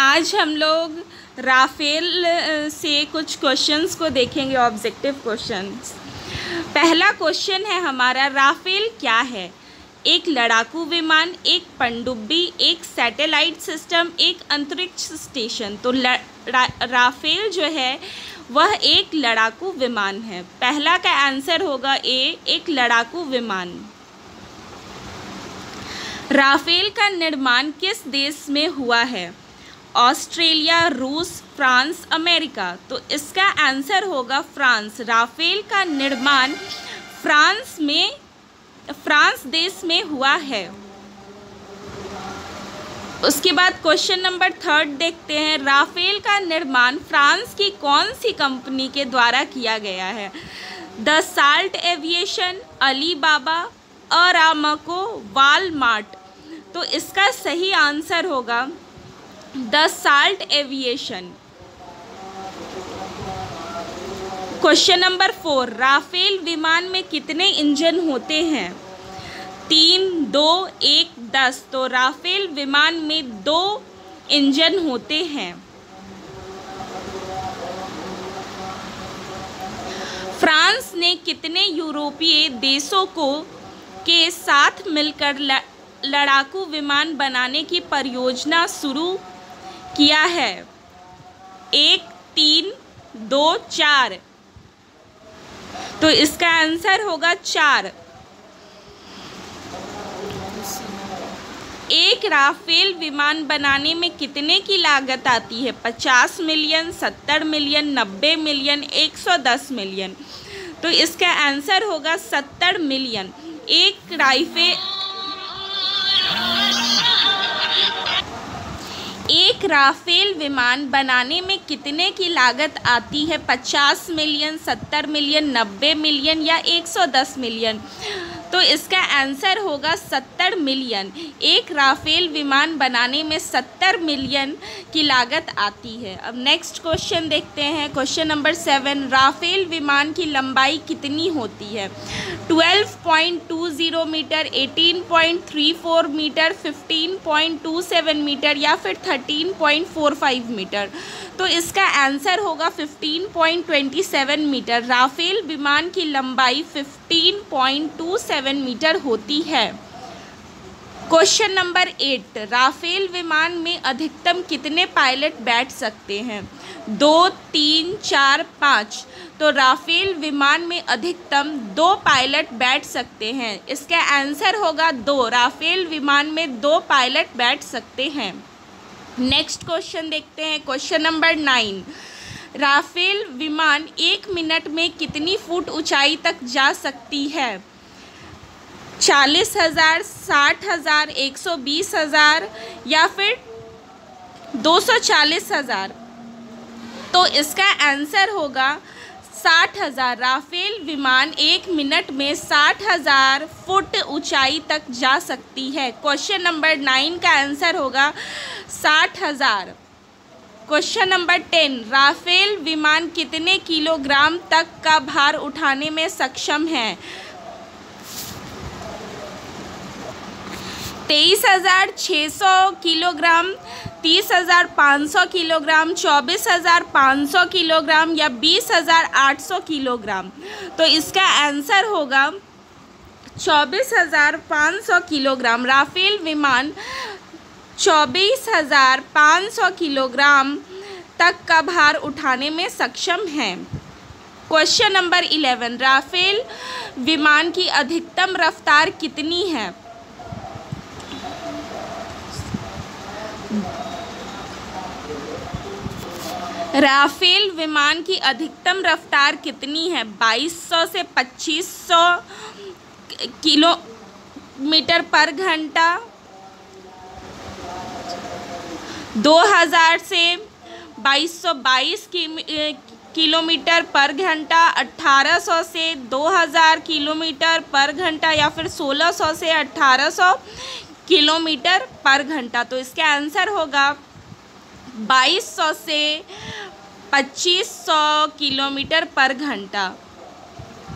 आज हम लोग राफेल से कुछ क्वेश्चंस को देखेंगे, ऑब्जेक्टिव क्वेश्चंस। पहला क्वेश्चन है हमारा, राफेल क्या है? एक लड़ाकू विमान, एक पनडुब्बी, एक सैटेलाइट सिस्टम, एक अंतरिक्ष स्टेशन। तो राफेल जो है वह एक लड़ाकू विमान है। पहला का आंसर होगा ए, एक लड़ाकू विमान। राफेल का निर्माण किस देश में हुआ है? ऑस्ट्रेलिया, रूस, फ्रांस, अमेरिका। तो इसका आंसर होगा फ्रांस। राफेल का निर्माण फ्रांस देश में हुआ है। उसके बाद क्वेश्चन नंबर 3 देखते हैं, राफेल का निर्माण फ्रांस की कौन सी कंपनी के द्वारा किया गया है? Dassault Aviation, Alibaba, Aramco, Walmart. तो इसका सही आंसर होगा Dassault Aviation. Question number 4, Rafale विमान में कितने इंजन होते हैं? 3, 2, 1, 10। तो राफेल विमान में 2 इंजन होते हैं। फ्रांस ने कितने यूरोपीय देशों के साथ मिलकर लड़ाकू विमान बनाने की परियोजना शुरू किया है? 1, 3, 2, 4। तो इसका आंसर होगा 4। एक राफेल विमान बनाने में कितने की लागत आती है? 50 मिलियन, 70 मिलियन, 90 मिलियन, 110 मिलियन। तो इसका आंसर होगा 70 मिलियन। एक राफेल विमान बनाने में कितने की लागत आती है? 50 मिलियन, 70 मिलियन, 90 मिलियन या 110 मिलियन। तो इसका आंसर होगा 70 मिलियन। एक राफेल विमान बनाने में 70 मिलियन की लागत आती है। अब नेक्स्ट क्वेश्चन देखते हैं, क्वेश्चन नंबर 7, राफेल विमान की लंबाई कितनी होती है? 12.20 मीटर, 18.34 मीटर, 15.27 मीटर या फिर 13.45 मीटर। तो इसका आंसर होगा 15.27 मीटर। राफेल विमान की लंबाई 15.27 मीटर होती है। क्वेश्चन नंबर 8, राफेल विमान में अधिकतम कितने पायलट बैठ सकते हैं? 2, 3, 4, 5। तो राफेल विमान में अधिकतम 2 पायलट बैठ सकते हैं। इसका आंसर होगा 2। राफेल विमान में 2 पायलट बैठ सकते हैं। नेक्स्ट क्वेश्चन देखते हैं, क्वेश्चन नंबर 9, राफेल विमान 1 मिनट में कितनी फुट ऊंचाई तक जा सकती है? 40,000, 60,000, 120,000 या फिर 240,000। तो इसका आंसर होगा 60,000। राफेल विमान 1 मिनट में 60,000 फुट ऊंचाई तक जा सकती है। क्वेश्चन नंबर 9 का आंसर होगा 60,000। क्वेश्चन नंबर 10, राफेल विमान कितने किलोग्राम तक का भार उठाने में सक्षम है? 23,600 किलोग्राम, 30,500 किलोग्राम, 24,500 किलोग्राम या 20,800 किलोग्राम। तो इसका आंसर होगा 24,500 किलोग्राम। राफेल विमान 24,500 किलोग्राम तक का भार उठाने में सक्षम है। क्वेश्चन नंबर 11, राफेल विमान की अधिकतम रफ्तार कितनी है? राफेल विमान की अधिकतम रफ्तार कितनी है? 2200 से 2500 किलोमीटर पर घंटा, 2000 से 2222 किलोमीटर पर घंटा, 1800 से 2000 किलोमीटर पर घंटा या फिर 1600 से 1800 किलोमीटर पर घंटा। तो इसका आंसर होगा 2200 से 2500 किलोमीटर पर घंटा।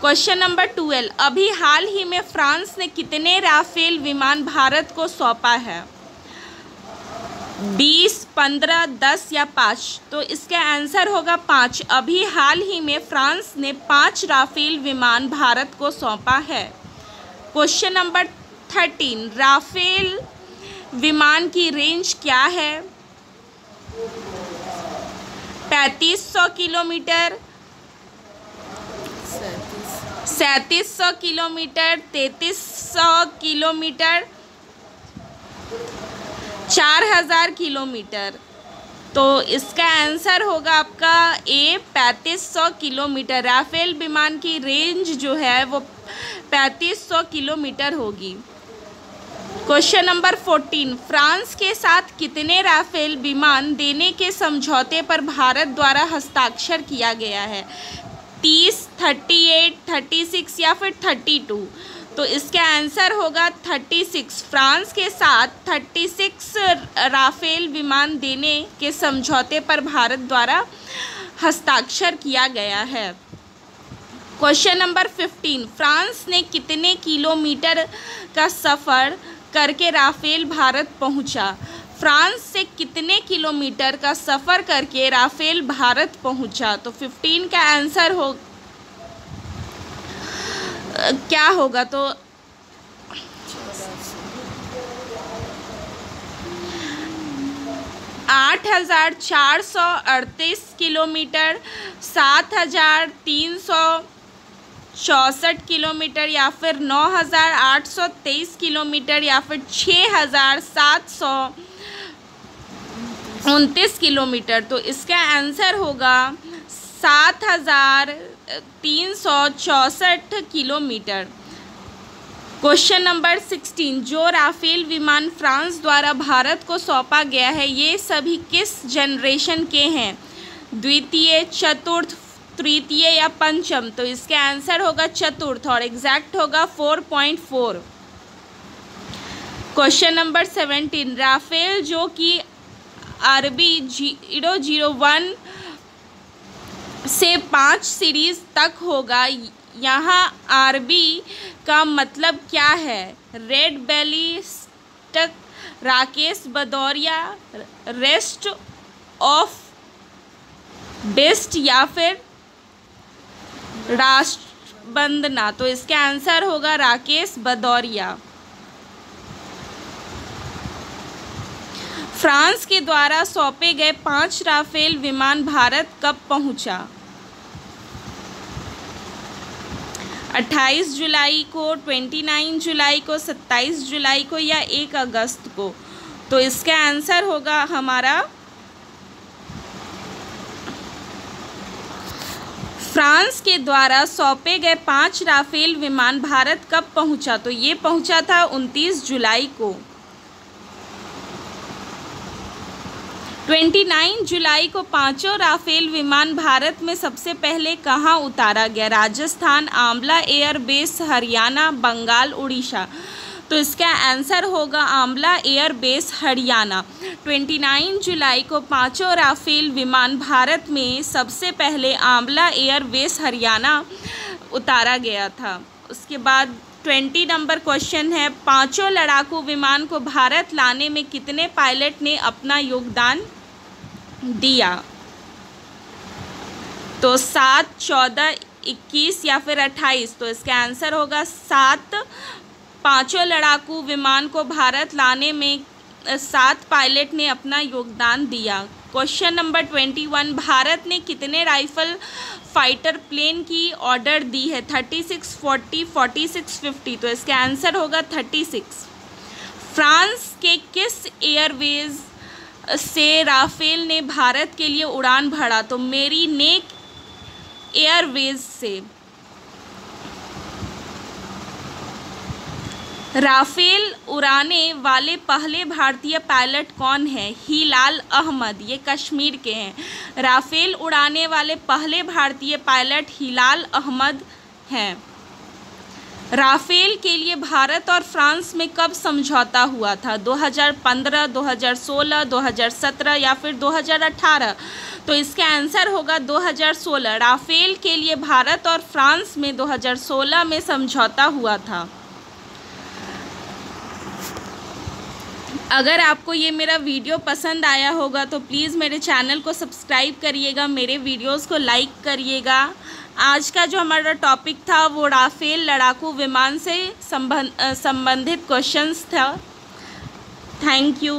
क्वेश्चन नंबर 12, अभी हाल ही में फ्रांस ने कितने राफेल विमान भारत को सौंपा है? 20, 15, 10 या 5? तो इसका आंसर होगा 5। अभी हाल ही में फ्रांस ने 5 राफेल विमान भारत को सौंपा है। क्वेश्चन नंबर 13, राफेल विमान की रेंज क्या है? 3500 किलोमीटर, 3700 किलोमीटर, 3300 किलोमीटर, 4000 किलोमीटर। तो इसका आंसर होगा आपका ए 3500 किलोमीटर। राफेल विमान की रेंज जो है वो 3500 किलोमीटर होगी। क्वेश्चन नंबर 14, फ्रांस के साथ कितने राफेल विमान देने के समझौते पर भारत द्वारा हस्ताक्षर किया गया है? 30, 38, 36 या फिर 32? तो इसका आंसर होगा 36। फ्रांस के साथ 36 राफेल विमान देने के समझौते पर भारत द्वारा हस्ताक्षर किया गया है। क्वेश्चन नंबर 15, फ्रांस ने कितने किलोमीटर का सफ़र करके राफेल भारत पहुंचा? फ्रांस से कितने किलोमीटर का सफ़र करके राफेल भारत पहुंचा? तो 15 का आंसर क्या होगा? तो 8438 किलोमीटर, 7364 किलोमीटर या फिर 9823 किलोमीटर या फिर 6729 किलोमीटर। तो इसका आंसर होगा 7364 किलोमीटर। क्वेश्चन नंबर 16, जो राफेल विमान फ्रांस द्वारा भारत को सौंपा गया है ये सभी किस जनरेशन के हैं? द्वितीय, चतुर्थ, तृतीय या पंचम? तो इसका आंसर होगा चतुर्थ और एग्जैक्ट होगा 4.4। क्वेश्चन नंबर 17, राफेल जो कि RB 001 से 5 सीरीज तक होगा, यहाँ RB का मतलब क्या है? Red belly stuck, Rakesh Bhadauria, rest of best या फिर राष्ट्रवंदना? तो इसका आंसर होगा राकेश भदौरिया। फ्रांस के द्वारा सौंपे गए 5 राफेल विमान भारत कब पहुंचा? 28 जुलाई को, 29 जुलाई को, 27 जुलाई को या 1 अगस्त को? तो इसका आंसर होगा हमारा फ्रांस के द्वारा सौंपे गए 5 राफेल विमान भारत कब पहुंचा? तो ये पहुंचा था 29 जुलाई को। 29 जुलाई को 5 राफेल विमान भारत में सबसे पहले कहाँ उतारा गया? राजस्थान, आंवला एयर बेस, हरियाणा, बंगाल, उड़ीसा? तो इसका आंसर होगा आंवला एयर बेस, हरियाणा। 29 जुलाई को 5 राफेल विमान भारत में सबसे पहले आंवला एयर बेस, हरियाणा उतारा गया था। उसके बाद 20 नंबर क्वेश्चन है, 5 लड़ाकू विमान को भारत लाने में कितने पायलट ने अपना योगदान दिया? तो 7, 14, 21 या फिर 28? तो इसका आंसर होगा 7। 5 लड़ाकू विमान को भारत लाने में 7 पायलट ने अपना योगदान दिया। क्वेश्चन नंबर 21, भारत ने कितने राइफल फाइटर प्लेन की ऑर्डर दी है? 36, 40, 46, 50? तो इसका आंसर होगा 36। फ्रांस के किस एयरवेज से राफेल ने भारत के लिए उड़ान भरा? तो मेरीनेक एयरवेज से। राफेल उड़ाने वाले पहले भारतीय पायलट कौन है? हिलाल अहमद, ये कश्मीर के हैं। राफेल उड़ाने वाले पहले भारतीय पायलट हिलाल अहमद हैं। राफेल के लिए भारत और फ्रांस में कब समझौता हुआ था? 2015, 2016, 2017 या फिर 2018? तो इसका आंसर होगा 2016। राफेल के लिए भारत और फ्रांस में 2016 में समझौता हुआ था। अगर आपको ये मेरा वीडियो पसंद आया होगा तो प्लीज़ मेरे चैनल को सब्सक्राइब करिएगा, मेरे वीडियोस को लाइक करिएगा। आज का जो हमारा टॉपिक था वो राफेल लड़ाकू विमान से संबंधित क्वेश्चंस था। Thank you.